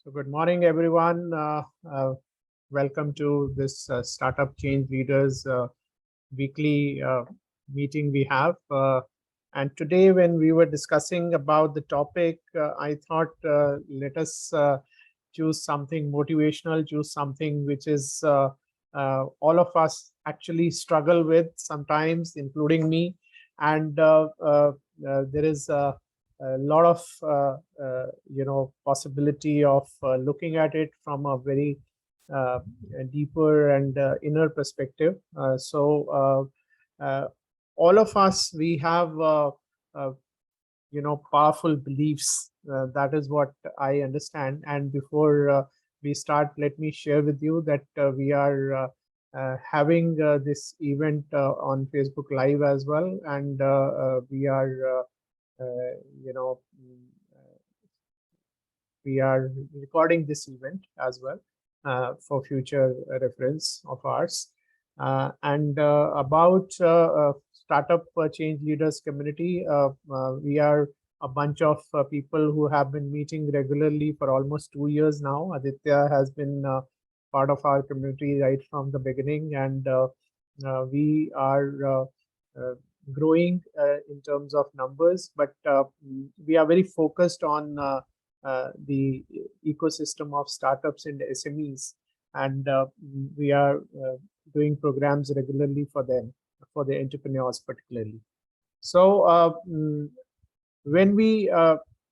So good morning, everyone. Welcome to this Startup Change Leaders weekly meeting we have. And today, when we were discussing about the topic, I thought let us choose something motivational, choose something which is all of us actually struggle with sometimes, including me. And there is a lot of possibility of looking at it from a very uh, deeper and inner perspective. All of us, we have uh, powerful beliefs. That is what I understand. And before we start, let me share with you that we are having this event on Facebook Live as well, and we are you know we are recording this event as well for future reference of ours. And about Startup Change Leaders community, we are a bunch of people who have been meeting regularly for almost 2 years now. Aditya has been part of our community right from the beginning, and we are growing in terms of numbers, but we are very focused on the ecosystem of startups and SMEs, and we are doing programs regularly for them, for the entrepreneurs particularly. So when we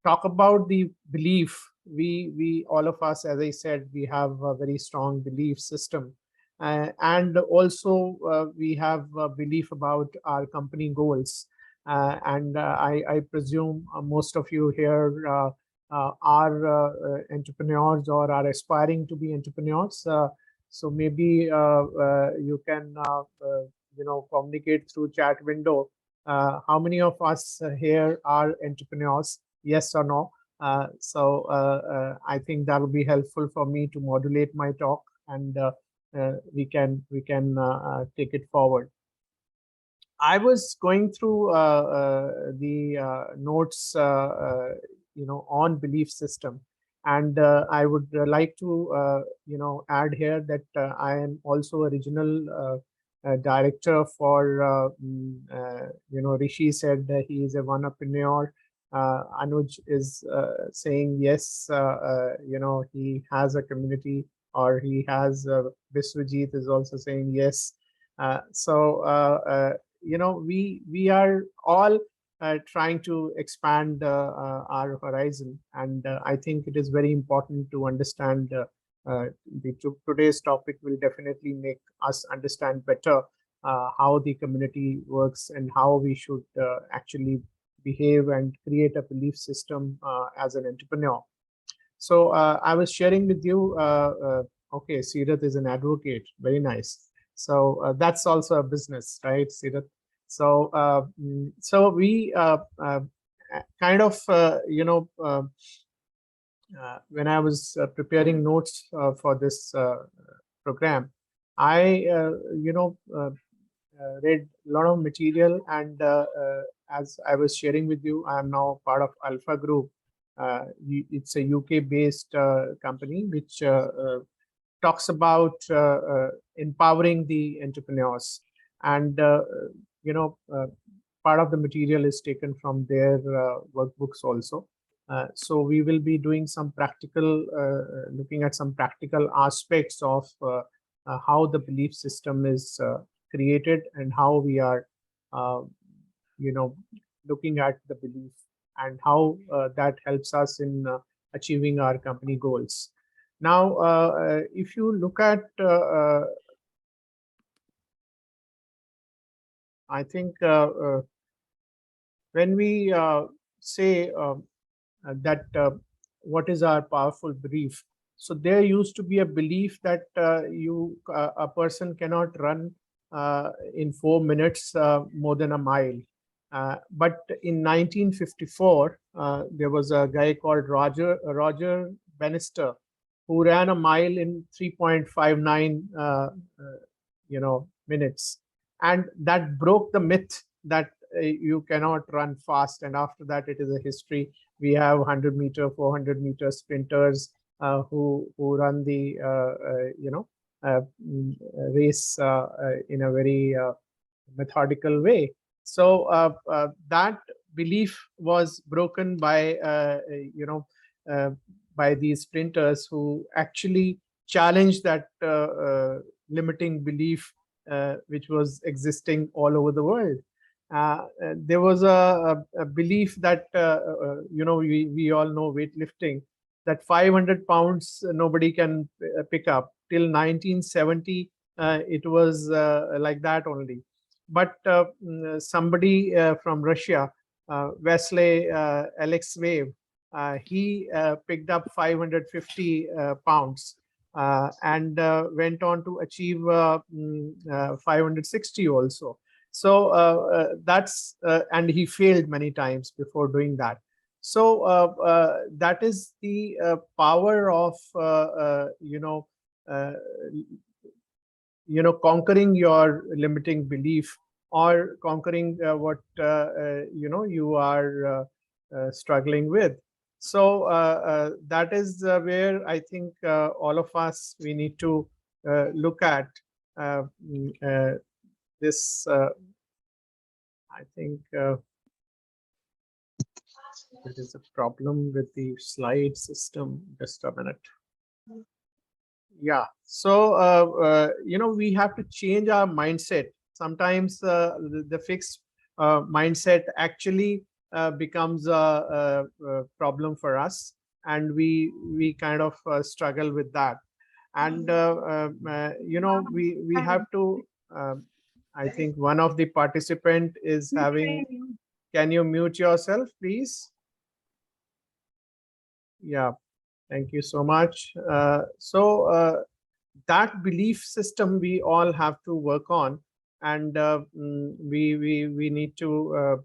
talk about the belief, we all of us, as I said, we have a very strong belief system, and also we have a belief about our company goals. And I presume most of you here are entrepreneurs or are aspiring to be entrepreneurs. So maybe you can communicate through chat window. How many of us here are entrepreneurs? Yes or no? I think that will be helpful for me to modulate my talk, and we can take it forward. I was going through the notes, on belief system, and I would like to, add here that I am also a regional director for, Rishi said that he is a entrepreneur. Anuj is saying yes, he has a community, or he has, Biswajit is also saying yes. We are all trying to expand our horizon, and I think it is very important to understand today's topic will definitely make us understand better how the community works and how we should actually behave and create a belief system as an entrepreneur. So I was sharing with you, okay, Sirat is an advocate, very nice. So that's also a business, right, Sirat? So we kind of, when I was preparing notes for this program, I, read a lot of material, and as I was sharing with you, I am now part of Alpha Group. It's a UK-based company which talks about empowering the entrepreneurs, and part of the material is taken from their workbooks also. So we will be doing some practical, looking at some practical aspects of how the belief system is created, and how we are, looking at the belief, and how that helps us in achieving our company goals. Now, if you look at, I think when we say that what is our powerful belief, so there used to be a belief that a person cannot run in 4 minutes more than a mile. But in 1954, there was a guy called Roger Bannister who ran a mile in 3.59 minutes, and that broke the myth that you cannot run fast. And after that, it is a history. We have 100-meter, 400-meter sprinters, who run the race in a very methodical way. So that belief was broken by uh, by these sprinters who actually challenged that limiting belief which was existing all over the world. There was a belief that we all know weightlifting, that 500 pounds nobody can pick up. Till 1970 it was like that only. But somebody from Russia, Wesley Alex Wave, he picked up 550 pounds and went on to achieve 560 also. So that's and he failed many times before doing that. So that is the power of uh, conquering your limiting belief, or conquering what you are struggling with. So that is where I think all of us, we need to look at this. I think there is a problem with the slide system. Just a minute. Yeah. So we have to change our mindset. Sometimes the fixed mindset actually becomes a problem for us, and we kind of struggle with that. And we have to. I think one of the participant is having. Can you mute yourself, please? Yeah. Thank you so much. So that belief system we all have to work on, and we need to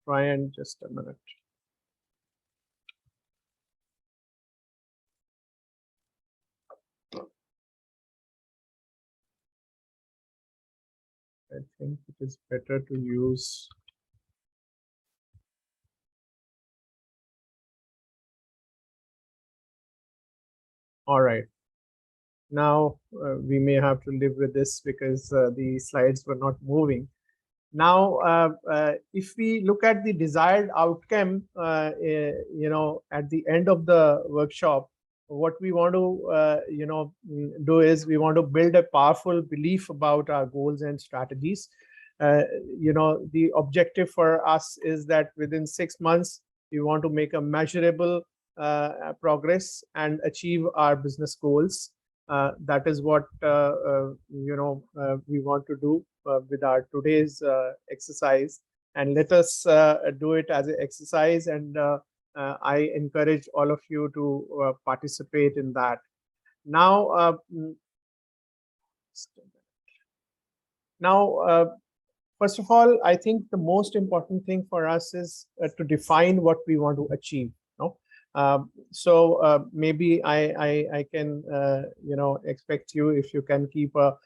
try and just a minute. I think it is better to use. All right. Now we may have to live with this because the slides were not moving. Now, if we look at the desired outcome, at the end of the workshop, what we want to, do is we want to build a powerful belief about our goals and strategies. The objective for us is that within 6 months, we want to make a measurable progress and achieve our business goals. That is what we want to do with our today's exercise, and let us do it as an exercise, and I encourage all of you to participate in that. Now, first of all, I think the most important thing for us is to define what we want to achieve. So maybe I can expect you, if you can keep a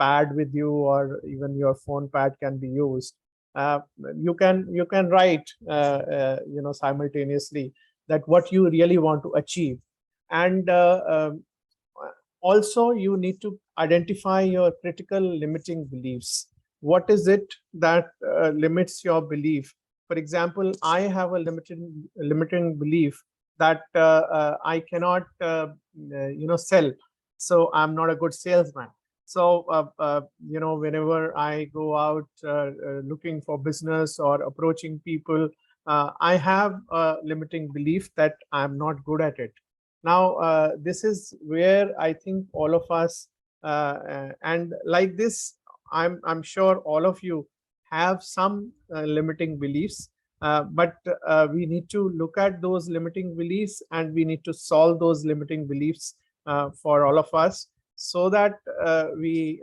pad with you, or even your phone pad can be used. You can write simultaneously that what you really want to achieve, and also you need to identify your critical limiting beliefs. What is it that limits your belief? For example, I have a limiting belief that I cannot sell, so I'm not a good salesman. So whenever I go out looking for business or approaching people, I have a limiting belief that I'm not good at it. Now this is where I think all of us and like this, I'm sure all of you have some limiting beliefs, but we need to look at those limiting beliefs, and we need to solve those limiting beliefs for all of us, so that we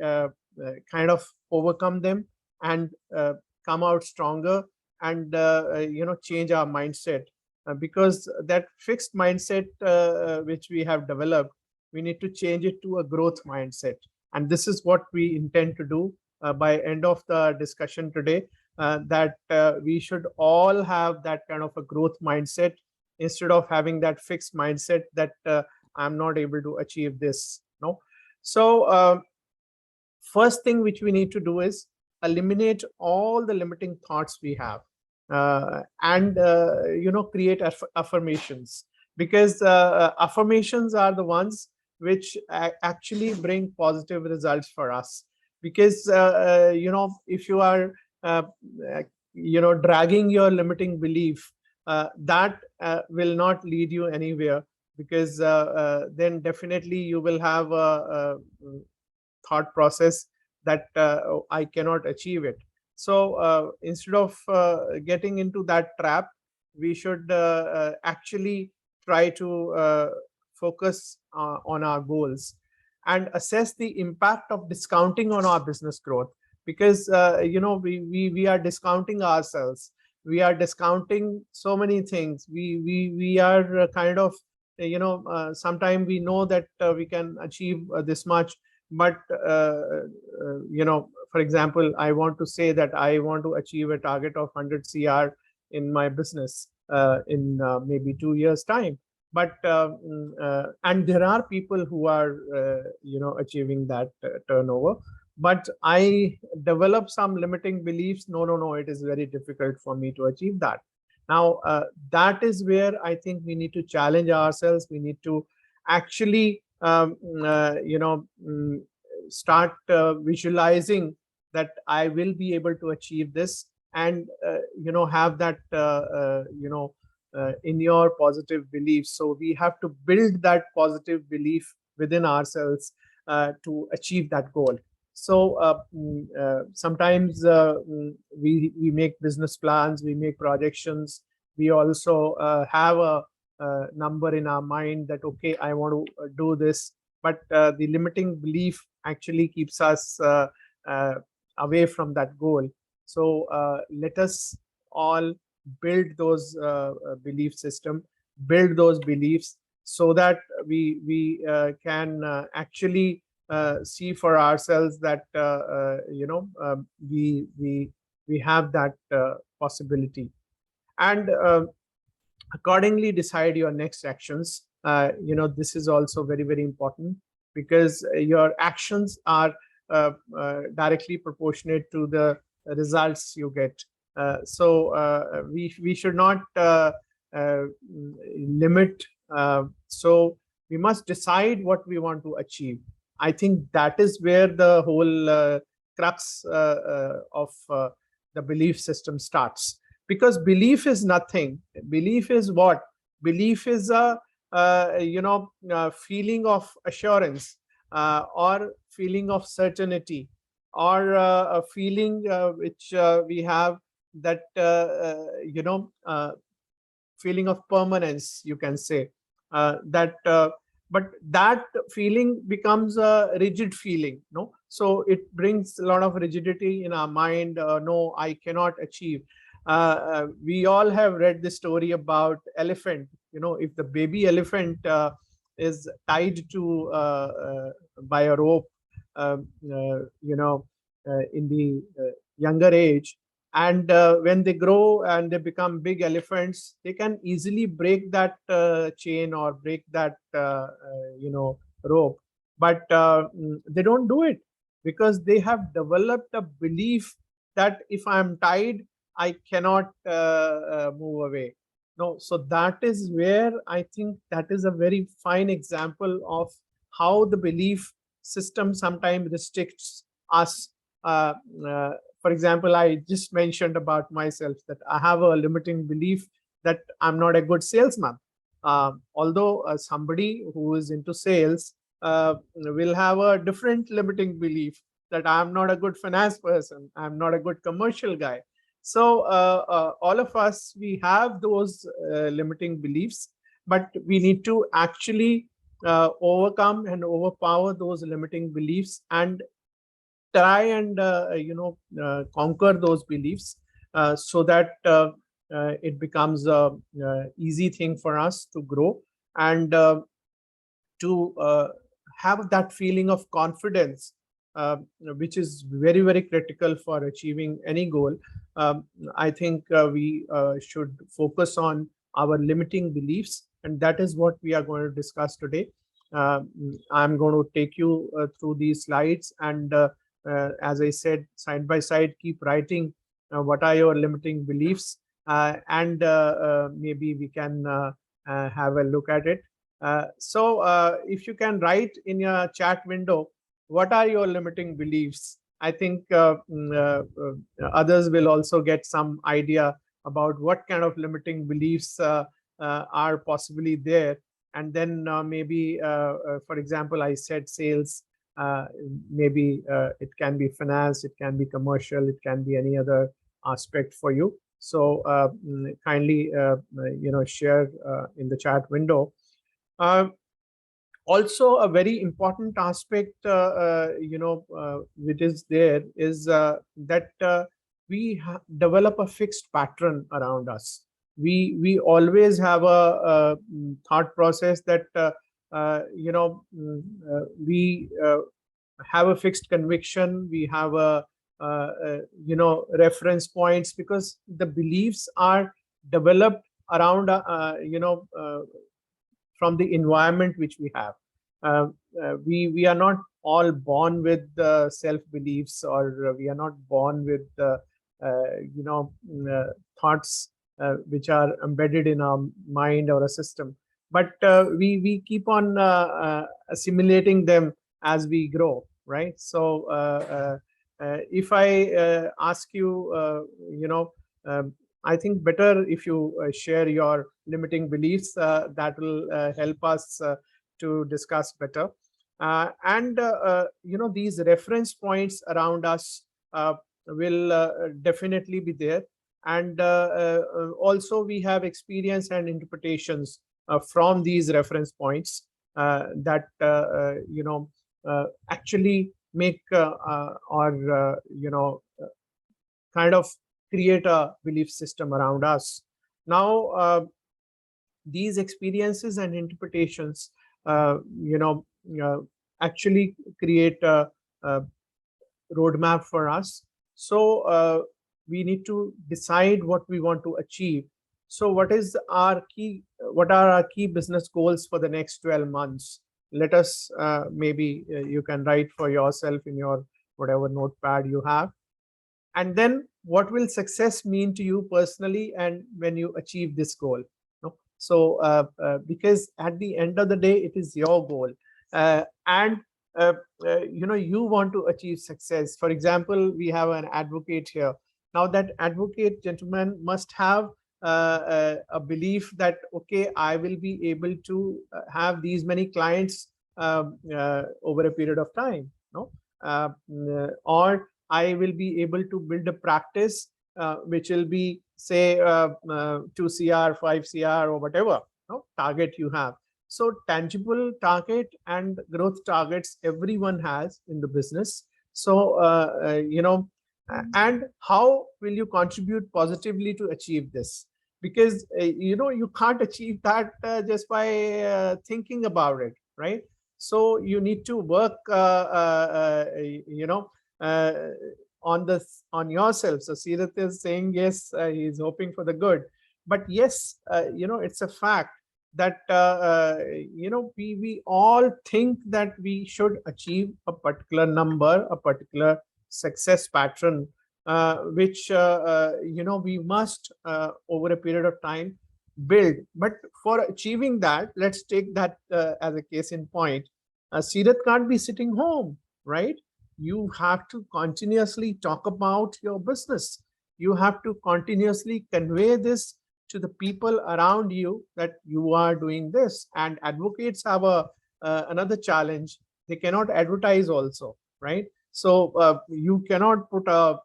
kind of overcome them and come out stronger, and change our mindset, because that fixed mindset which we have developed, we need to change it to a growth mindset. And this is what we intend to do by end of the discussion today, that we should all have that kind of a growth mindset instead of having that fixed mindset that I'm not able to achieve this. No. So first thing which we need to do is eliminate all the limiting thoughts we have, and create affirmations, because affirmations are the ones which actually bring positive results for us. Because if you are dragging your limiting belief, that will not lead you anywhere, because then definitely you will have a thought process that I cannot achieve it. So instead of getting into that trap, we should actually try to focus on our goals and assess the impact of discounting on our business growth. Because we are discounting ourselves, we are discounting so many things. We are kind of sometimes we know that we can achieve this much, but for example, I want to say that I want to achieve a target of 100 cr in my business in maybe 2 years time. But and there are people who are achieving that turnover, but I develop some limiting beliefs. No, it is very difficult for me to achieve that. Now that is where I think we need to challenge ourselves. We need to actually start visualizing that I will be able to achieve this, and have that in your positive beliefs. So we have to build that positive belief within ourselves to achieve that goal. So sometimes we make business plans, we make projections, we also have a number in our mind that okay, I want to do this, but the limiting belief actually keeps us away from that goal. So let us all build those belief system, build those beliefs, so that we can actually see for ourselves that we have that possibility, and accordingly decide your next actions. This is also very, very important, because your actions are directly proportionate to the results you get. So we should not limit. So we must decide what we want to achieve. I think that is where the whole crux of the belief system starts. Because belief is nothing. Belief is what? Belief is a feeling of assurance, or feeling of certainty, or a feeling which we have, that feeling of permanence, you can say, that but that feeling becomes a rigid feeling. No, so it brings a lot of rigidity in our mind. No, I cannot achieve. We all have read the story about elephant. If the baby elephant is tied to by a rope in the younger age, and when they grow and they become big elephants, they can easily break that chain or break that rope, but they don't do it, because they have developed a belief that if I'm tied, I cannot move away. No, so that is where I think that is a very fine example of how the belief system sometimes restricts us. Uh, uh, for example, I just mentioned about myself that I have a limiting belief that I'm not a good salesman. Although somebody who is into sales will have a different limiting belief that I'm not a good finance person, I'm not a good commercial guy. So all of us, we have those limiting beliefs, but we need to actually overcome and overpower those limiting beliefs, and try and conquer those beliefs, so that it becomes a easy thing for us to grow, and to have that feeling of confidence, which is very, very critical for achieving any goal. I think we should focus on our limiting beliefs, and that is what we are going to discuss today. I'm going to take you through these slides, and as I said, side by side, keep writing what are your limiting beliefs, and maybe we can have a look at it. So if you can write in your chat window, what are your limiting beliefs? I think others will also get some idea about what kind of limiting beliefs are possibly there. And then maybe, for example, I said sales, uh, maybe it can be finance, it can be commercial, it can be any other aspect for you. So kindly, share in the chat window. Uh, Also, a very important aspect, which is there is that we develop a fixed pattern around us. We always have a thought process that we have a fixed conviction. We have reference points, because the beliefs are developed around from the environment which we have. Uh, we are not all born with self beliefs, or we are not born with thoughts which are embedded in our mind or a system. But we keep on assimilating them as we grow, right? So if I ask you, I think better if you share your limiting beliefs. That will help us to discuss better. And these reference points around us will definitely be there. And also we have experience and interpretations from these reference points that actually make or kind of create a belief system around us. Now, these experiences and interpretations, uh, you know, uh, actually create a roadmap for us. So we need to decide what we want to achieve. So what are our key business goals for the next 12 months? Let us, maybe you can write for yourself in your whatever notepad you have. And then what will success mean to you personally, and when you achieve this goal? No? So because at the end of the day, it is your goal, and you want to achieve success. For example, we have an advocate here. Now that advocate gentleman must have a belief that, okay, I will be able to have these many clients over a period of time, no? Or I will be able to build a practice which will be, say, 2 CR, 5 CR, or whatever, no, target you have. So tangible target and growth targets everyone has in the business. So, and how will you contribute positively to achieve this? Because, you can't achieve that just by thinking about it, right? So you need to work, uh, on yourself. So Sirat is saying yes, he's hoping for the good, but yes, it's a fact that we all think that we should achieve a particular number, a particular success pattern, which we must over a period of time build. But for achieving that, let's take that as a case in point. Sirat can't be sitting home, right? You have to continuously talk about your business. You have to continuously convey this to the people around you that you are doing this. And advocates have another challenge. They cannot advertise also, right? So you cannot put a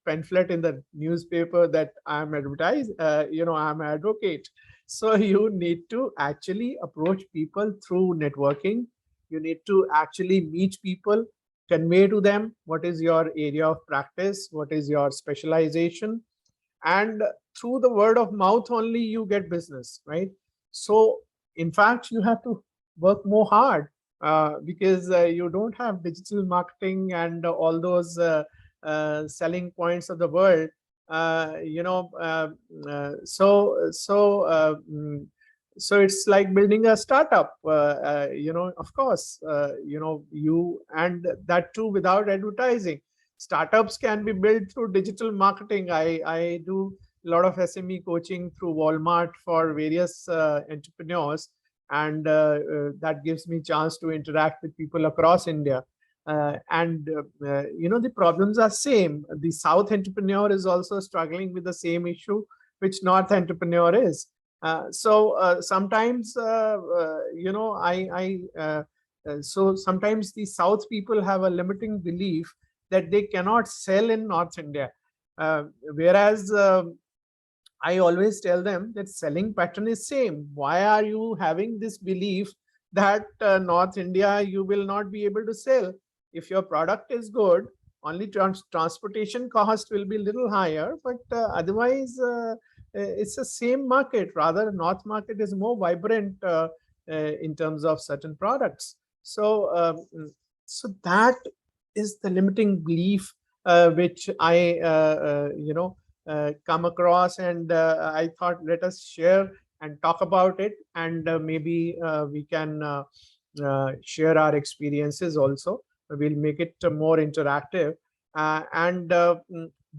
pamphlet in the newspaper that I'm advertised, I'm an advocate. So you need to actually approach people through networking. You need to actually meet people, convey to them what is your area of practice, what is your specialization, and through the word of mouth only you get business, right? So in fact, you have to work more hard because you don't have digital marketing and all those selling points of the world. you know, so it's like building a startup. You know, of course, you know, you, and that too without advertising. Startups can be built through digital marketing. I do a lot of SME coaching through Walmart for various entrepreneurs, and that gives me chance to interact with people across India. You know, the problems are same. The South entrepreneur is also struggling with the same issue which North entrepreneur is. Sometimes, you know, so sometimes the South people have a limiting belief that they cannot sell in North India, whereas I always tell them that selling pattern is same. Why are you having this belief that North India you will not be able to sell? If your product is good, only transportation cost will be a little higher, but otherwise it's the same market. Rather, North market is more vibrant in terms of certain products. So that is the limiting belief which I you know, come across, and I thought let us share and talk about it, and maybe we can share our experiences also. We'll make it more interactive, and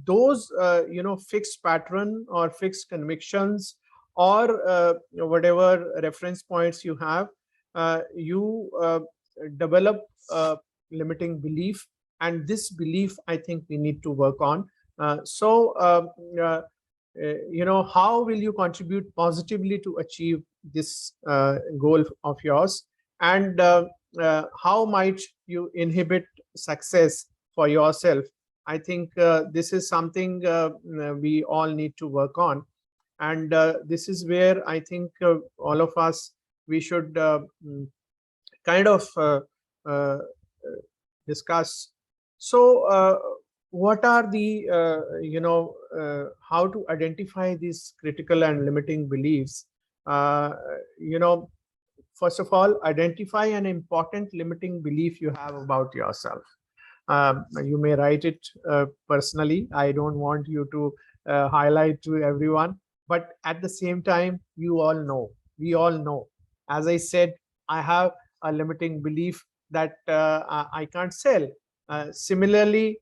those you know, fixed pattern or fixed convictions, or whatever reference points you have, you develop a limiting belief, and this belief I think we need to work on. You know, how will you contribute positively to achieve this goal of yours, and how might you inhibit success for yourself? I think this is something we all need to work on, and this is where I think all of us, we should kind of uh, discuss. So what are the you know, how to identify these critical and limiting beliefs? You know, first of all, identify an important limiting belief you have about yourself. You may write it personally. I don't want you to highlight to everyone, but at the same time, you all know, we all know. As I said, I have a limiting belief that I can't sell. Similarly,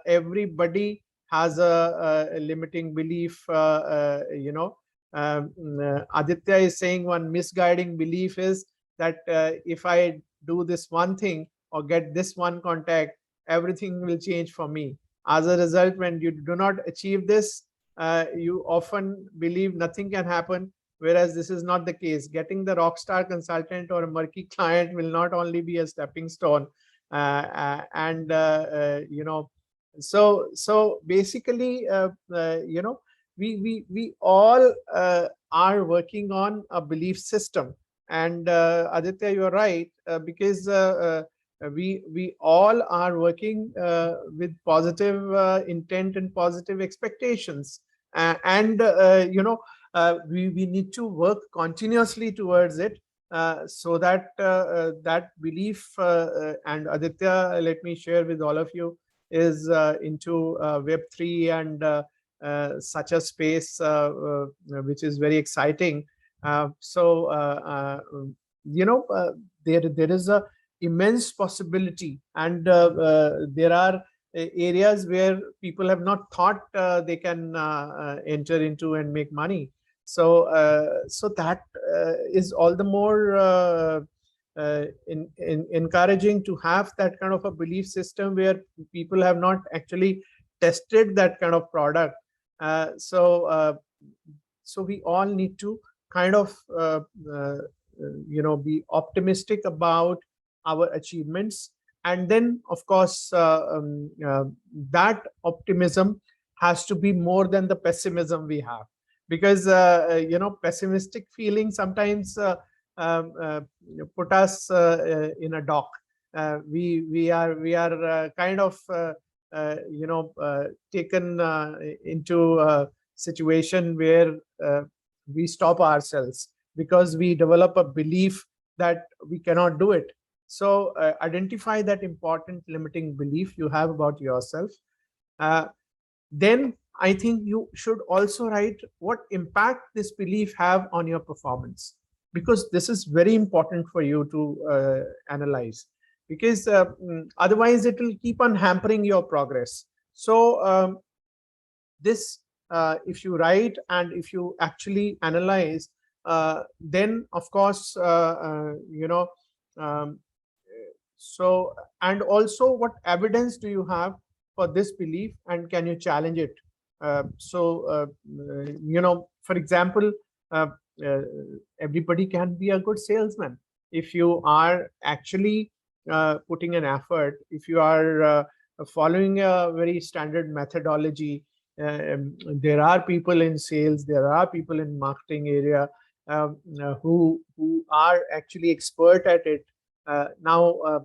everybody has a limiting belief. You know, Aditya is saying one misguiding belief is that if I do this one thing or get this one contact, everything will change for me. As a result, when you do not achieve this, you often believe nothing can happen, whereas this is not the case. Getting the rockstar consultant or a murky client will not only be a stepping stone, you know, so basically, you know, we all are working on a belief system. And Aditya, you're right, because we all are working with positive intent and positive expectations, and you know, we need to work continuously towards it, so that that belief, and Aditya, let me share with all of you, is into Web3 and such a space which is very exciting. You know, there is a immense possibility, and there are areas where people have not thought they can enter into and make money. So that is all the more encouraging to have that kind of a belief system where people have not actually tested that kind of product. So we all need to kind of you know, be optimistic about our achievements, and then of course that optimism has to be more than the pessimism we have, because you know, pessimistic feelings sometimes put us in a dock. We are kind of you know, taken into a situation where we stop ourselves because we develop a belief that we cannot do it. So identify that important limiting belief you have about yourself. then I think you should also write what impact this belief have on your performance, because this is very important for you to analyze, because otherwise it will keep on hampering your progress. So this if you write and if you actually analyze, then of course um, so, and also what evidence do you have for this belief, and can you challenge it? For example, uh, uh, everybody can be a good salesman if you are actually putting an effort, if you are following a very standard methodology. There are people in sales, there are people in marketing area who are actually expert at it. Now uh,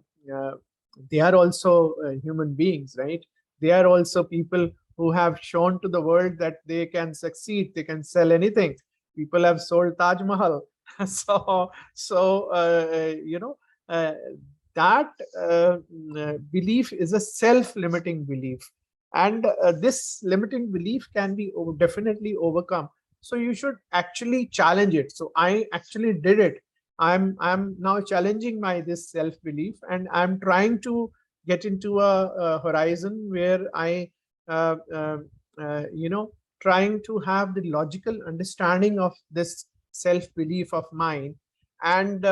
they are also human beings, right? They are also people who have shown to the world that they can succeed, they can sell anything. People have sold Taj Mahal. So uh, that belief is a self-limiting belief, and this limiting belief can be definitely overcome. So you should actually challenge it. So I actually did it. I'm now challenging my this self belief, and I'm trying to get into a horizon where I uh, uh, you know trying to have the logical understanding of this self belief of mine, and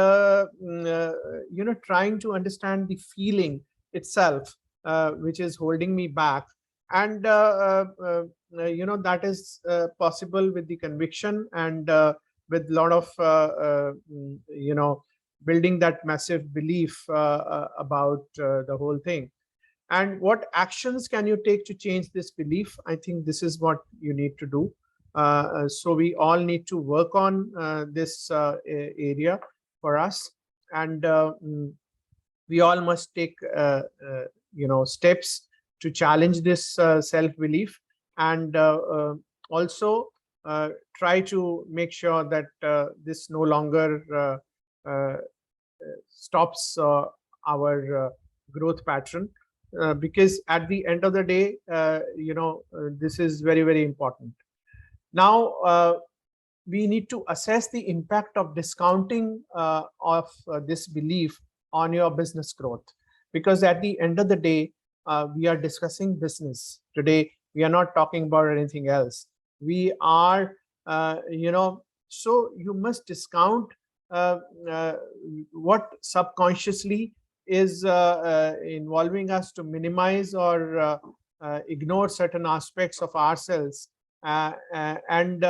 trying to understand the feeling itself which is holding me back. And that is possible with the conviction, and with a lot of building that massive belief about the whole thing. And what actions can you take to change this belief? I think this is what you need to do. So we all need to work on this area for us, and we all must take steps to challenge this self belief, and also try to make sure that this no longer stops our growth pattern, because at the end of the day, this is very, very important. Now we need to assess the impact of discounting of this belief on your business growth, because at the end of the day, we are discussing business today. We are not talking about anything else. We are so you must discount uh, uh, what subconsciously is involving us to minimize or ignore certain aspects of ourselves, and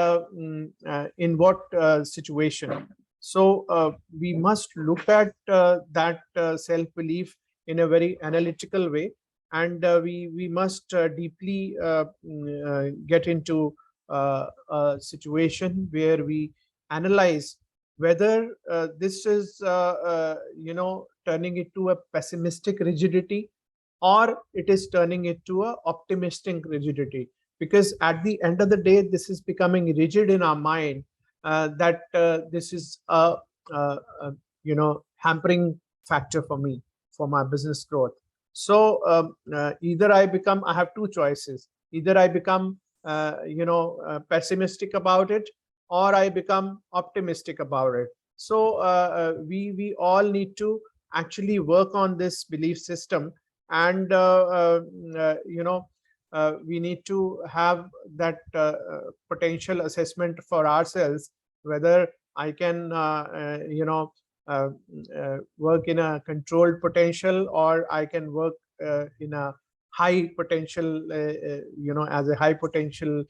in what situation. So we must look at that self belief in a very analytical way, and we must deeply get into a situation where we analyze whether this is turning it to a pessimistic rigidity, or it is turning it to a optimistic rigidity. Because at the end of the day, this is becoming rigid in our mind, that this is a hampering factor for me, for my business growth. So either I have two choices: either I become pessimistic about it, or I become optimistic about it. So we all need to actually work on this belief system, and we need to have that potential assessment for ourselves, whether I can uh, work in a controlled potential, or I can work in a high potential, as a high potential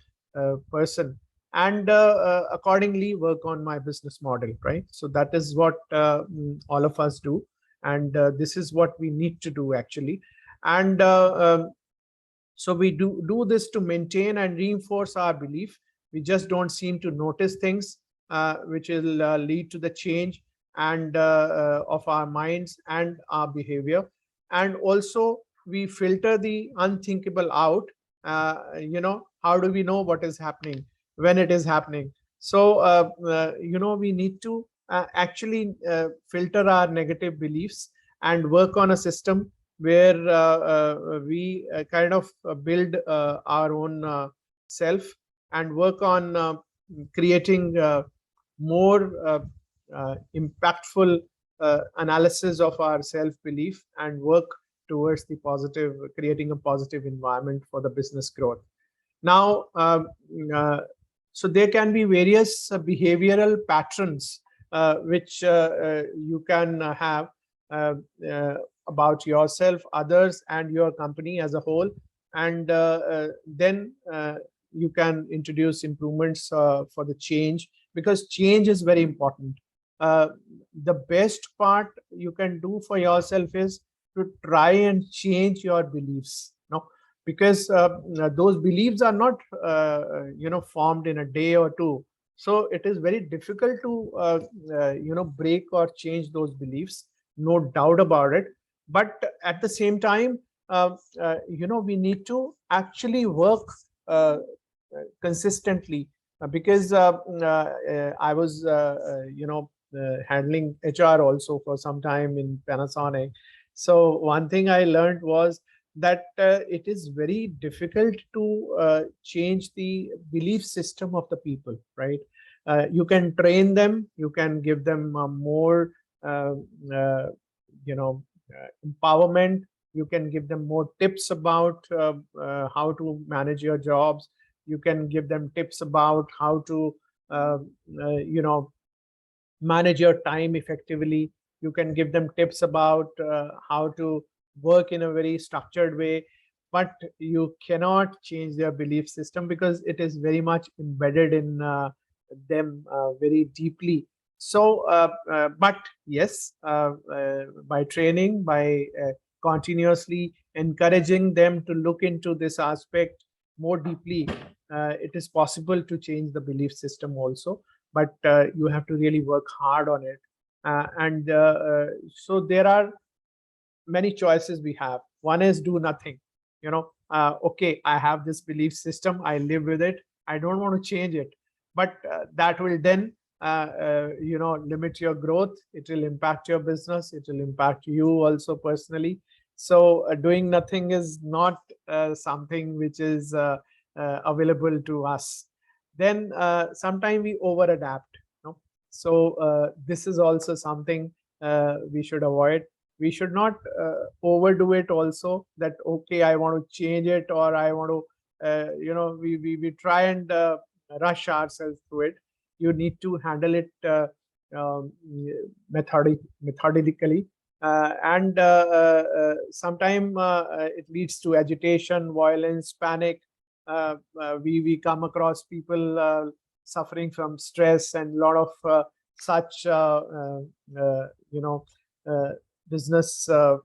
person, and accordingly work on my business model, right? So that is what all of us do, and this is what we need to do actually. And so we do this to maintain and reinforce our belief. We just don't seem to notice things which will lead to the change and of our minds and our behavior. And also we filter the unthinkable out. How do we know what is happening when it is happening? So we need to actually filter our negative beliefs and work on a system where we kind of build our own self and work on creating more impactful analysis of our self belief and work towards the positive, creating a positive environment for the business growth. Now, uh, so there can be various behavioral patterns which you can have uh, uh, about yourself, others, and your company as a whole. And then you can introduce improvements for the change, because change is very important. Uh, the best part you can do for yourself is to try and change your beliefs. No, because those beliefs are not formed in a day or two. So it is very difficult to break or change those beliefs, no doubt about it. But at the same time, we need to actually work consistently, because I was handling HR also for some time in Panasonic. So one thing I learned was that it is very difficult to change the belief system of the people, right? You can train them, you can give them more uh, uh, empowerment, you can give them more tips about how to manage your jobs, you can give them tips about how to uh, you know manage your time effectively. You can give them tips about how to work in a very structured way, but you cannot change their belief system because it is very much embedded in them very deeply. So but yes, by training, by continuously encouraging them to look into this aspect more deeply, it is possible to change the belief system also. But you have to really work hard on it. And so there are many choices we have. One is do nothing. Okay, I have this belief system, I live with it, I don't want to change it. But that will then limit your growth, it will impact your business, it will impact you also personally. So doing nothing is not something which is available to us. Then sometimes we over adapt. So this is also something we should avoid. We should not overdo it also, that okay, I want to change it, or I want to we try and rush ourselves through it. You need to handle it methodically. And sometimes it leads to agitation, violence, panic. We come across people suffering from stress, and a lot of such uh, business uh,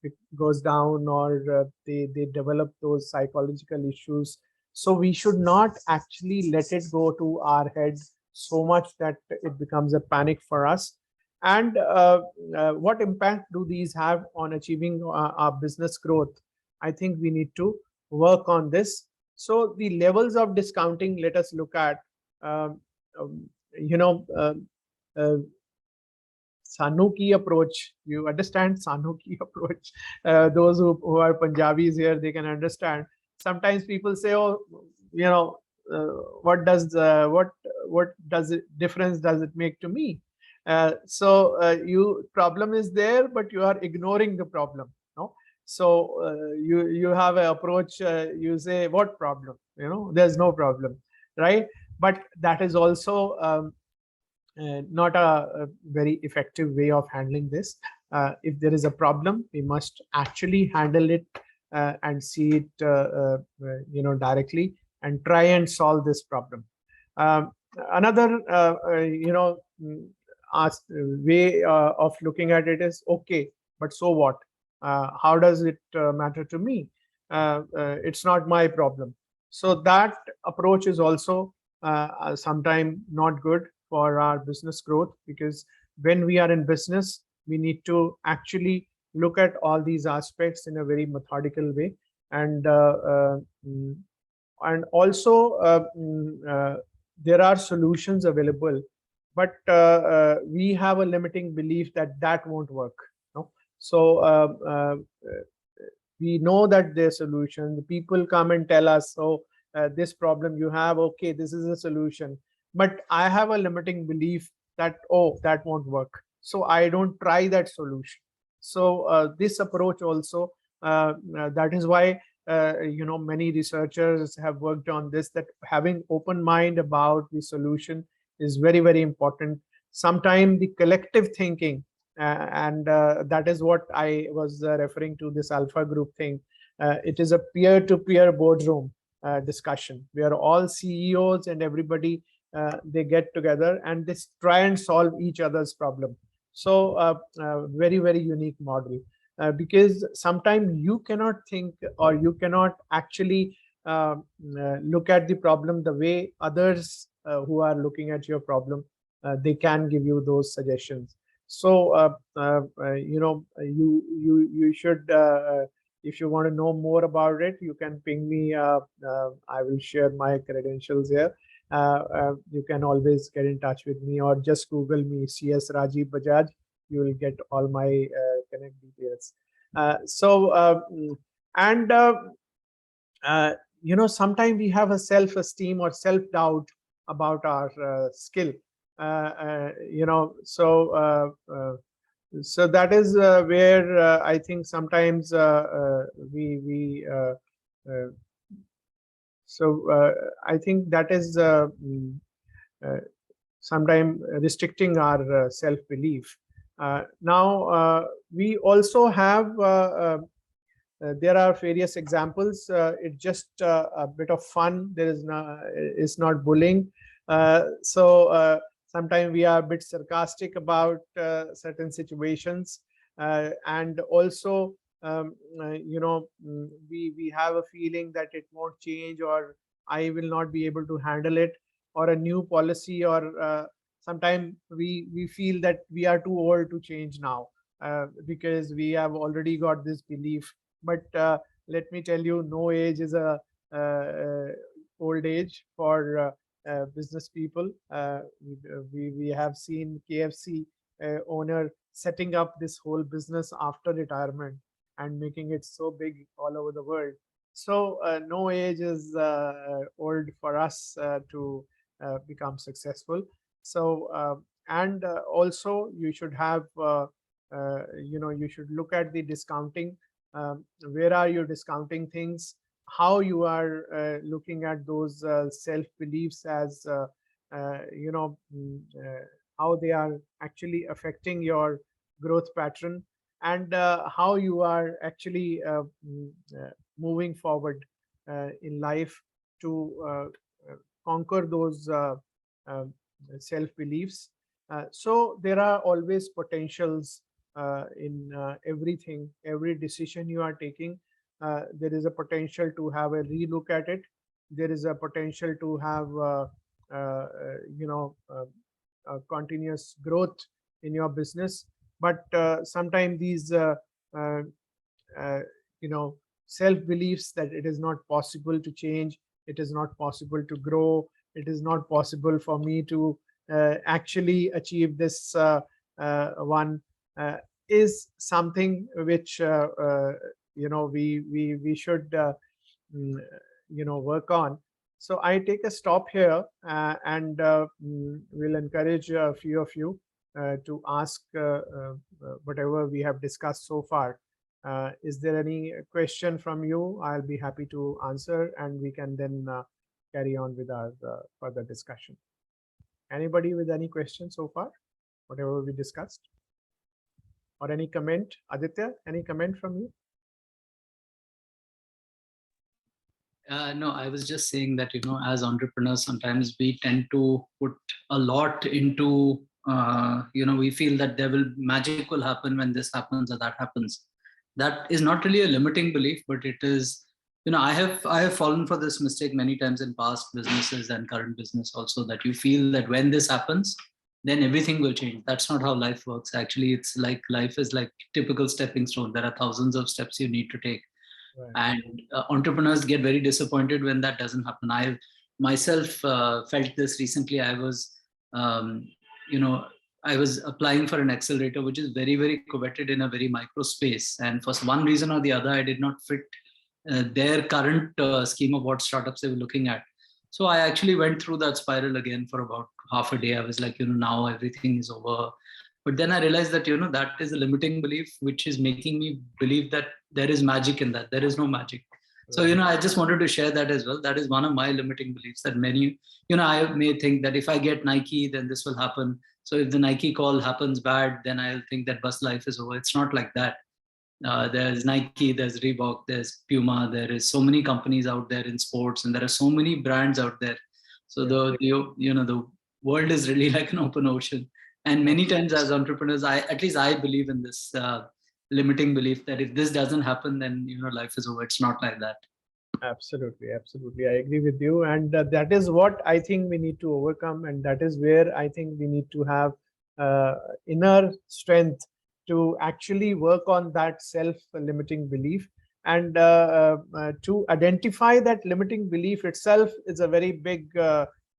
it goes down, or they develop those psychological issues. So we should not actually let it go to our head so much that it becomes a panic for us. And what impact do these have on achieving our business growth? I think we need to work on this. So the levels of discounting, let us look at. um, um, you know uh, uh, Sanuki approach. You understand Sanuki approach? Those who are Punjabis here, they can understand. Sometimes people say, "Oh, what does it difference does it make to me?" So you problem is there, but you are ignoring the problem. No, so you have an approach. You say, "What problem?" There's no problem, right? But that is also not a very effective way of handling this. If there is a problem, we must actually handle it and see it, directly, and try and solve this problem. Um, Another, way of looking at it is, okay, but so what? How does it matter to me? It's not my problem. So that approach is also sometimes not good for our business growth, because when we are in business, we need to actually look at all these aspects in a very methodical way. And mm, also there are solutions available, but we have a limiting belief that that won't work. No? So we know that there's solution. The people come and tell us, so this problem you have, okay, this is a solution. But I have a limiting belief that, oh, that won't work. So I don't try that solution. So this approach also, that is why many researchers have worked on this, that having open mind about the solution is very, very important. Sometimes the collective thinking, and that is what I was referring to, this alpha group thing. It is a peer-to-peer boardroom discussion where all CEOs and everybody, they get together and they try and solve each other's problem. So very, very unique model, because sometimes you cannot think, or you cannot actually look at the problem the way others who are looking at your problem, they can give you those suggestions. So you should, if you want to know more about it, you can ping me. I will share my credentials here. You can always get in touch with me, or just Google me, CS Rajiv Bajaj. You will get all my connect details. Sometimes we have a self-esteem or self-doubt about our skill. So that is where I think sometimes I think that is sometimes restricting our self-belief. Now we also have there are various examples. It's just a bit of fun. There is no, it's not bullying. Sometimes we are a bit sarcastic about certain situations, and also we have a feeling that it won't change, or I will not be able to handle it, or a new policy, or sometimes we feel that we are too old to change now, because we have already got this belief. But let me tell you, no age is a old age for business people. We have seen KFC owner setting up this whole business after retirement and making it so big all over the world. So no age is old for us to become successful. So and also you should have you should look at the discounting. Where are you discounting things? How you are looking at those self-beliefs as how they are actually affecting your growth pattern, and how you are actually moving forward in life to conquer those uh, self-beliefs. So there are always potentials in everything, every decision you are taking. There is a potential to have a relook at it. There is a potential to have uh, you know continuous growth in your business. But sometimes these uh, uh, self beliefs that it is not possible to change, it is not possible to grow, it is not possible for me to actually achieve this one, is something which we should work on. So I take a stop here, and will encourage a few of you to ask whatever we have discussed so far. Is there any question from you? I'll be happy to answer, and we can then carry on with our further discussion. Anybody with any questions so far, whatever we discussed? Or any comment? Aditya, any comment from you? No, I was just saying that, as entrepreneurs, sometimes we tend to put a lot into, we feel that magic will happen when this happens or that happens. That is not really a limiting belief, but it is, I have fallen for this mistake many times in past businesses and current business also, that you feel that when this happens, then everything will change. That's not how life works. Actually, it's like life is like typical stepping stone. There are thousands of steps you need to take. Right. And entrepreneurs get very disappointed when that doesn't happen. I myself felt this recently. I was, I was applying for an accelerator, which is very, very coveted in a very micro space. And for one reason or the other, I did not fit their current scheme of what startups they were looking at. So I actually went through that spiral again for about half a day. I was like, now everything is over. But then I realized that, that is a limiting belief, which is making me believe that there is magic in that. There is no magic. So, I just wanted to share that as well. That is one of my limiting beliefs, that many, I may think that if I get Nike, then this will happen. So if the Nike call happens bad, then I'll think that bus life is over. It's not like that. There's Nike, there's Reebok, there's Puma. There is so many companies out there in sports, and there are so many brands out there. So the world is really like an open ocean. And many times as entrepreneurs, at least I believe in this limiting belief that if this doesn't happen, then life is over. It's not like that. Absolutely, absolutely. I agree with you. And that is what I think we need to overcome. And that is where I think we need to have inner strength to actually work on that self-limiting belief. And to identify that limiting belief itself is a very big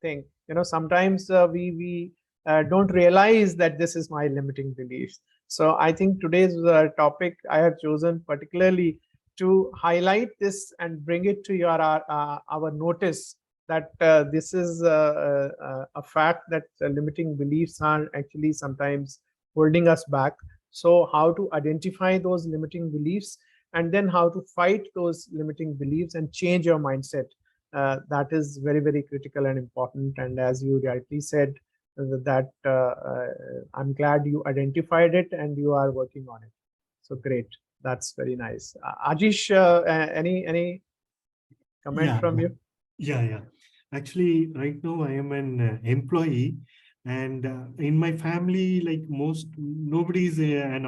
thing. Sometimes we don't realize that this is my limiting belief. So I think today's topic I have chosen particularly to highlight this and bring it to our notice that this is a fact that limiting beliefs are actually sometimes holding us back. So how to identify those limiting beliefs, and then how to fight those limiting beliefs and change your mindset. That is very, very critical and important. And as you rightly said, that I'm glad you identified it and you are working on it. So great. That's very nice. Ajish, any comment from you? Yeah. Actually, right now I am an employee, and in my family, like nobody is an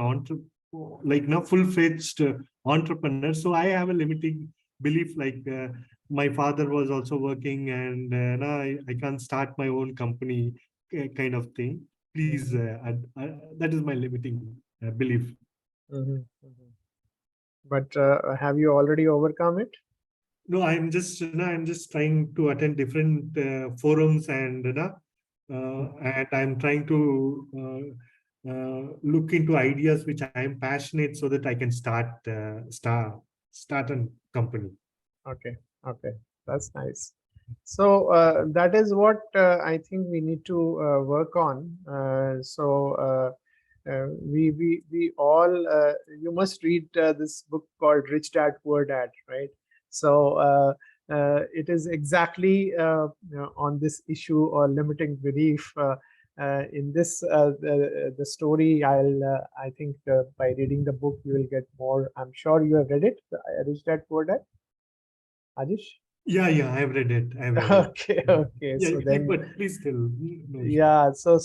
full-fledged entrepreneur. So I have a limiting belief. Like my father was also working, and now I can't start my own company, kind of thing. Please, that is my limiting belief. But have you already overcome it? No, I'm just trying to attend different forums, and and I'm trying to look into ideas which I am passionate, so that I can start a company. Okay, that's nice. So that is what I think we need to work on. We all you must read this book called Rich Dad Poor Dad, right? So it is exactly on this issue or limiting belief. In this the story, I think by reading the book you will get more. I'm sure you have read it, Rich Dad Poor Dad, Ajish. Yeah, I have read it. Okay. Yeah, So then, but please tell. No. Yeah. So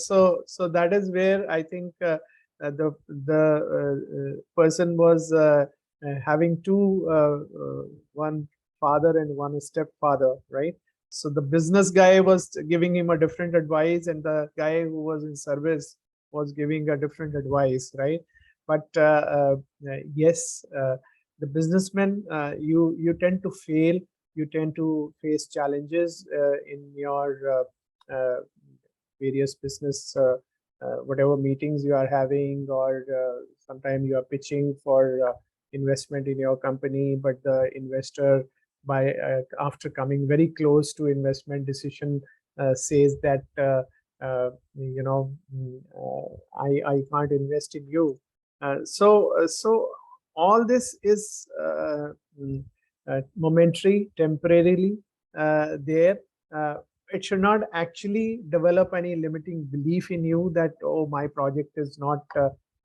that is where I think the person was having one father and one stepfather, right? So the business guy was giving him a different advice, and the guy who was in service was giving a different advice, right? But yes, the businessman, you tend to fail. You tend to face challenges in your various business, whatever meetings you are having, or sometimes you are pitching for investment in your company, but the investor, by after coming very close to investment decision, says that I can't invest in you. So all this is momentary, temporarily there. It should not actually develop any limiting belief in you that, oh, my project is not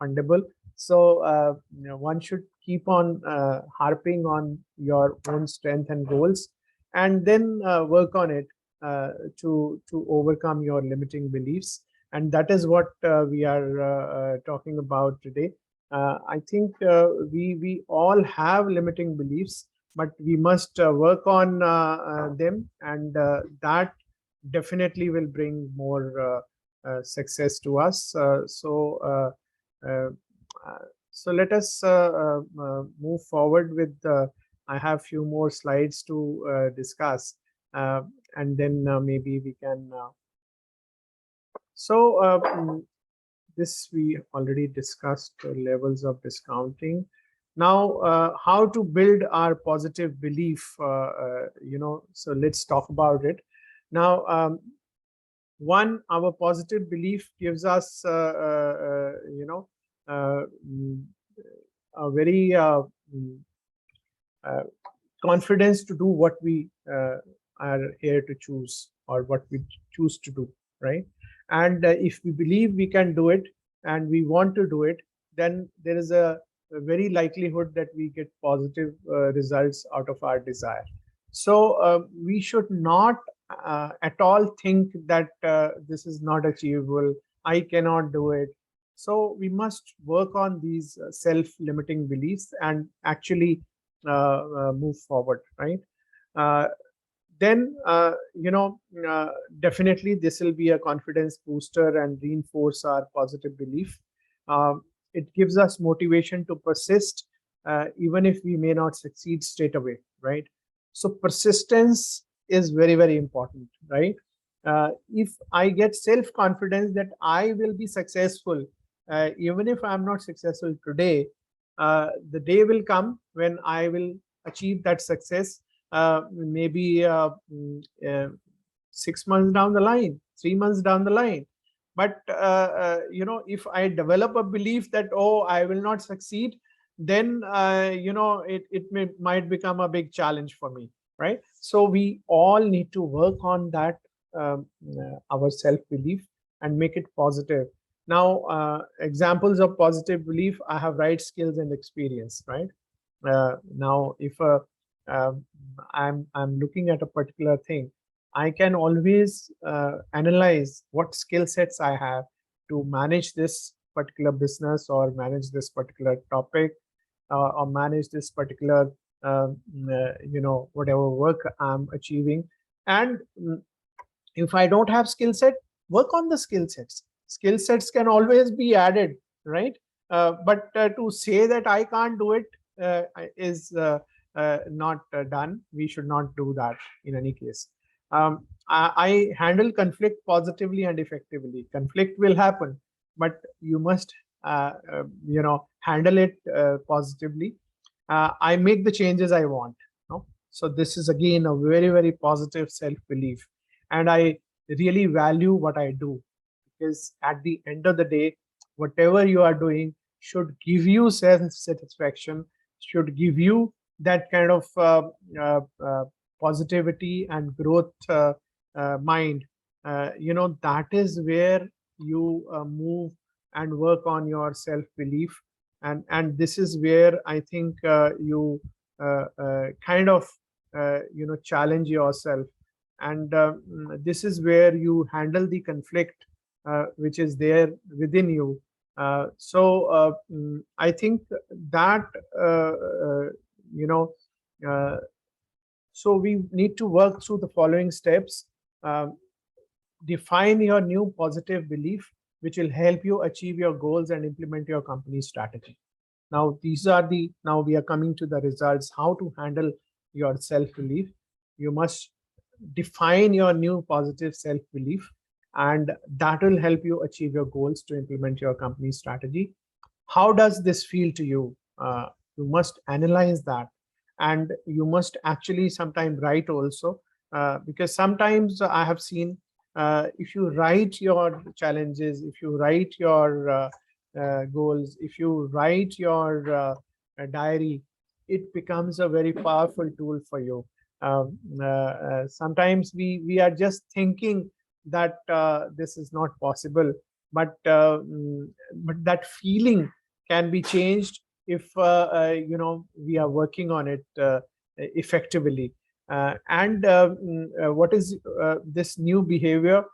fundable. So one should keep on harping on your own strength and goals, and then work on it to overcome your limiting beliefs. And that is what we are talking about today. I think we all have limiting beliefs, but we must work on them, and that definitely will bring more success to us. So let us move forward with I have few more slides to discuss, and then maybe we can so this we already discussed, levels of discounting. Now, how to build our positive belief, so let's talk about it. Now, one, our positive belief gives us, a very confidence to do what we are here to choose, or what we choose to do, right? And if we believe we can do it and we want to do it, then there is a very likelihood that we get positive results out of our desire. So we should not at all think that this is not achievable, I cannot do it. So we must work on these self-limiting beliefs and actually move forward, right? Uh, then definitely this will be a confidence booster and reinforce our positive belief. It gives us motivation to persist even if we may not succeed straight away, right? So persistence is very, very important, right? If I get self-confidence that I will be successful, even if I'm not successful today, the day will come when I will achieve that success, maybe 6 months down the line, 3 months down the line. But if I develop a belief that, oh, I will not succeed, then might become a big challenge for me, right? So we all need to work on that, our self-belief, and make it positive. Now, examples of positive belief: I have right skills and experience, right? Now, if I'm looking at a particular thing, I can always analyze what skill sets I have to manage this particular business, or manage this particular topic, or manage this particular whatever work I'm achieving. And if I don't have skill set, work on the skill sets. Skill sets can always be added, right? But to say that I can't do it is not done. We should not do that in any case. I handle conflict positively and effectively. Conflict will happen, but you must handle it positively. I make the changes I want. No? So this is again a very, very positive self-belief. And I really value what I do, because at the end of the day, whatever you are doing should give you self-satisfaction, should give you that kind of positivity and growth mind. That is where you move and work on your self-belief. And this is where I think you kind of challenge yourself. And this is where you handle the conflict which is there within you. I think that so we need to work through the following steps. Define your new positive belief, which will help you achieve your goals and implement your company strategy. Now, now we are coming to the results, how to handle your self-belief. You must define your new positive self-belief, and that will help you achieve your goals to implement your company strategy. How does this feel to you? You must analyze that, and you must actually sometimes write also, because sometimes I have seen, if you write your challenges, if you write your goals, if you write your diary, it becomes a very powerful tool for you. Sometimes we are just thinking that this is not possible, but that feeling can be changed if we are working on it effectively. What is this new behavior?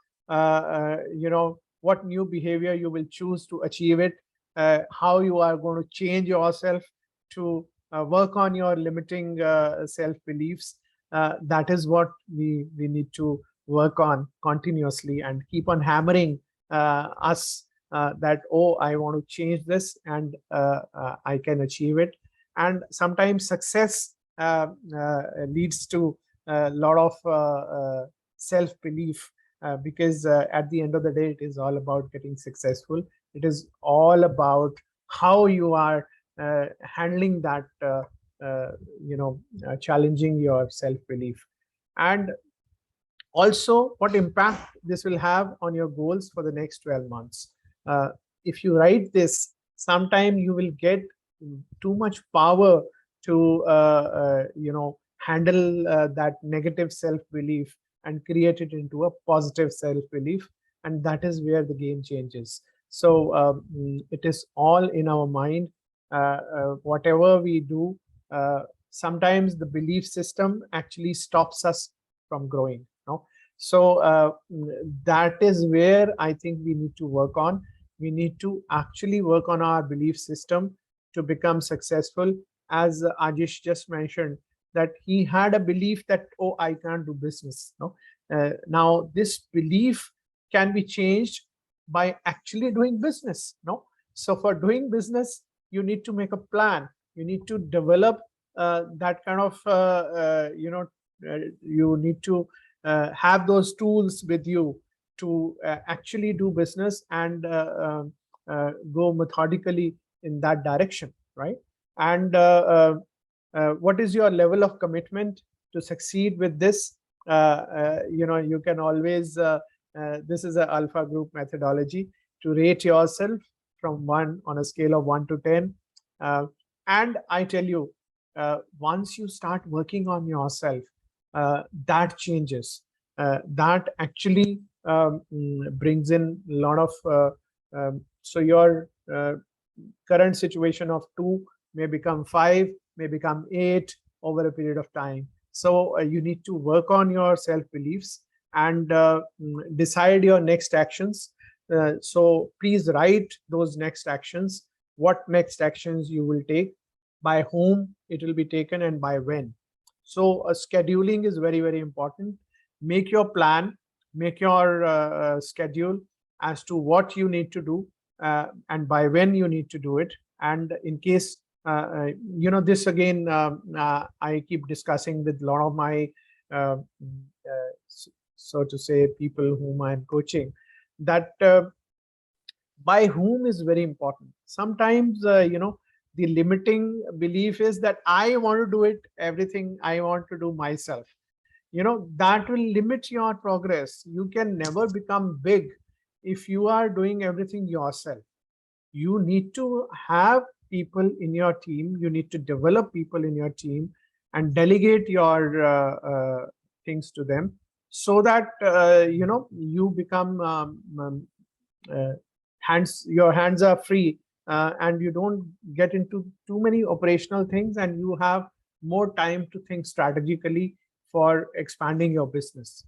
What new behavior you will choose to achieve it? How you are going to change yourself to work on your limiting self-beliefs? That is what we need to work on continuously, and keep on hammering us that, oh, I want to change this, and I can achieve it. And sometimes success leads to a lot of self-belief, because at the end of the day, it is all about getting successful. It is all about how you are handling that, challenging your self-belief, and also what impact this will have on your goals for the next 12 months. Uh, if you write this, sometime you will get too much power to handle that negative self-belief and create it into a positive self-belief, and that is where the game changes. So it is all in our mind. Whatever we do, sometimes the belief system actually stops us from growing. So that is where I think we need to work on. We need to actually work on our belief system to become successful. As Ajish just mentioned, that he had a belief that, oh, I can't do business. Now this belief can be changed by actually doing business. So for doing business, you need to make a plan. You need to develop that kind of you need to have those tools with you to actually do business and go methodically in that direction, right? And what is your level of commitment to succeed with this? You can always, this is an alpha group methodology to rate yourself from 1 on a scale of 1 to 10. And I tell you, once you start working on yourself, that changes. That actually brings in a lot of, so your current situation of 2 may become 5, may become 8 over a period of time. So you need to work on your self-beliefs and decide your next actions. So please write those next actions, what next actions you will take, by whom it will be taken, and by when. So scheduling is very, very important. Make your plan, make your schedule as to what you need to do and by when you need to do it. And in case, this again, I keep discussing with a lot of my, so to say, people whom I'm coaching, that by whom is very important. Sometimes, the limiting belief is that I want to do it, everything I want to do myself. That will limit your progress. You can never become big if you are doing everything yourself. You need to have people in your team. You need to develop people in your team and delegate your things to them, so that you become your hands are free, and you don't get into too many operational things, and you have more time to think strategically for expanding your business.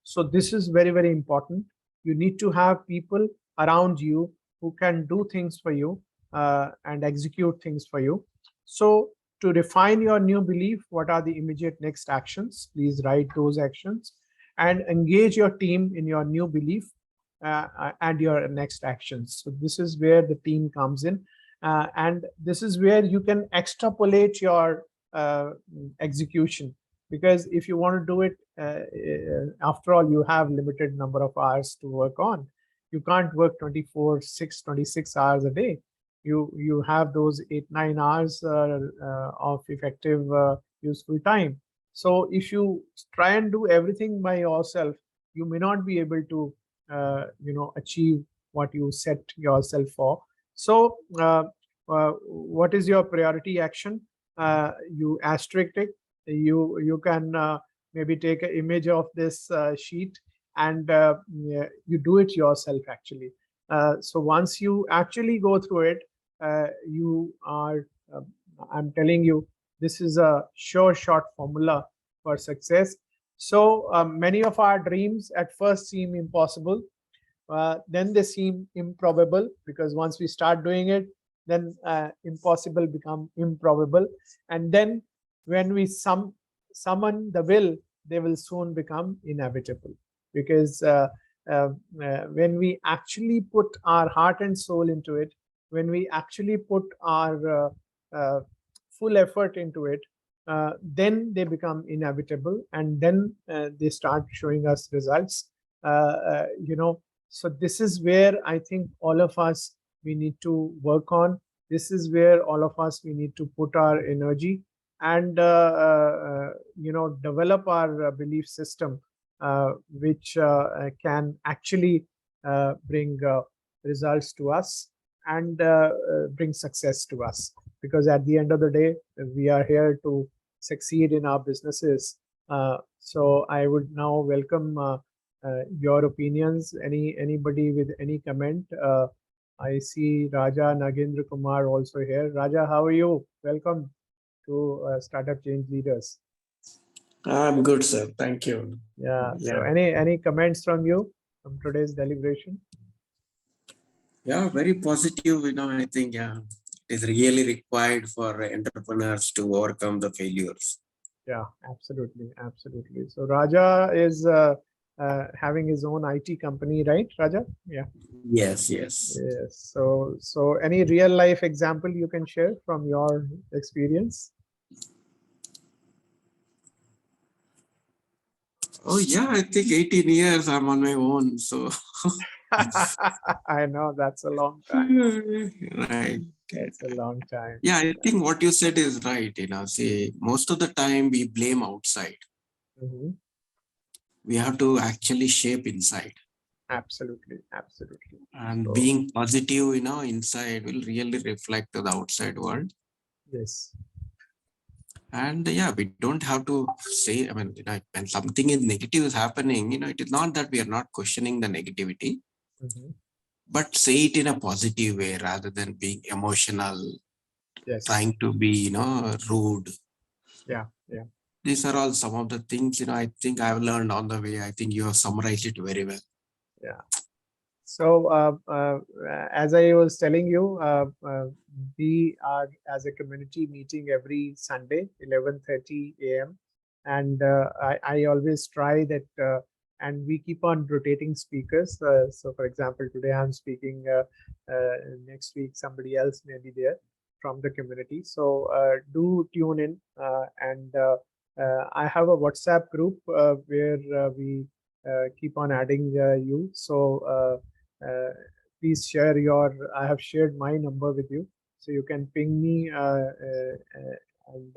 So this is very, very important. You need to have people around you who can do things for you and execute things for you. So to refine your new belief, what are the immediate next actions? Please write those actions and engage your team in your new belief and your next actions. So this is where the team comes in, and this is where you can extrapolate your execution, because if you want to do it, after all, you have limited number of hours to work on. You can't work 26 hours a day. You have those 8-9 hours of effective useful time. So if you try and do everything by yourself, you may not be able to achieve what you set yourself for. So what is your priority action? You asterisk it. You can maybe take an image of this sheet, and you do it yourself actually. So once you actually go through it, you are, I'm telling you, this is a sure shot formula for success. So many of our dreams at first seem impossible. Then they seem improbable, because once we start doing it, then impossible become improbable. And then when we summon the will, they will soon become inevitable. Because when we actually put our heart and soul into it, when we actually put our full effort into it, then they become inevitable, and then they start showing us results. So this is where I think all of us we need to work on. This is where all of us, we need to put our energy and develop our belief system, which can actually bring results to us and bring success to us. Because at the end of the day, we are here to succeed in our businesses. So I would now welcome your opinions. Anybody with any comment? I see Raja Nagendra Kumar also here. Raja, how are you? Welcome to Startup Change Leaders. I'm good, sir. Thank you. Yeah. So any comments from you from today's deliberation? Yeah, very positive. I think it is really required for entrepreneurs to overcome the failures. Yeah, absolutely, absolutely. So Raja is having his own IT company, right, Raja? Yeah. Yes. Yes. So any real life example you can share from your experience? Oh yeah, I think 18 years I'm on my own. So I know that's a long time. right. It's a long time. Yeah, I think what you said is right. See, most of the time we blame outside. Mm-hmm. We have to actually shape inside. Absolutely. And So, being positive, inside will really reflect to the outside world. yes. And yeah, we don't have to say, when something is negative is happening, it is not that we are not questioning the negativity, Mm-hmm. but say it in a positive way rather than being emotional, Yes. trying to be, rude. Yeah. These are all some of the things, I think I've learned on the way. I think you have summarized it very well. Yeah. So as I was telling you, we are as a community meeting every Sunday, 11:30 a.m. And I always try that, and we keep on rotating speakers. So for example, today I'm speaking, next week somebody else may be there from the community. So do tune in, and I have a WhatsApp group where we keep on adding you. So please share I have shared my number with you, so you can ping me, and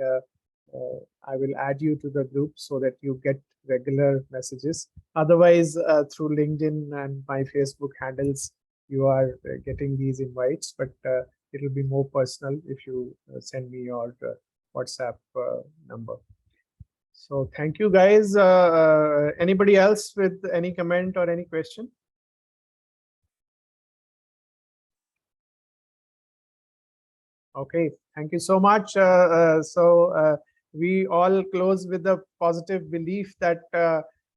I will add you to the group so that you get regular messages. Otherwise, through LinkedIn and my Facebook handles, you are getting these invites, but it will be more personal if you send me your WhatsApp number. So thank you, guys. Anybody else with any comment or any question? Okay, thank you so much. So we all close with the positive belief that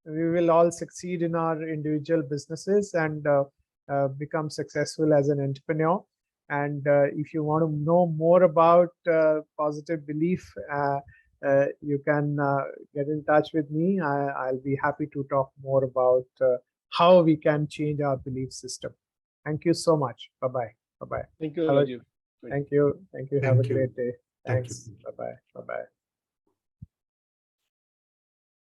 we will all succeed in our individual businesses and become successful as an entrepreneur. And if you want to know more about positive belief, you can get in touch with me. I'll be happy to talk more about how we can change our belief system. Thank you so much. Bye-bye. Bye-bye. Thank you, Rajiv. Thank you. Have a great day. Thank Thanks. you. Bye-bye. Bye-bye.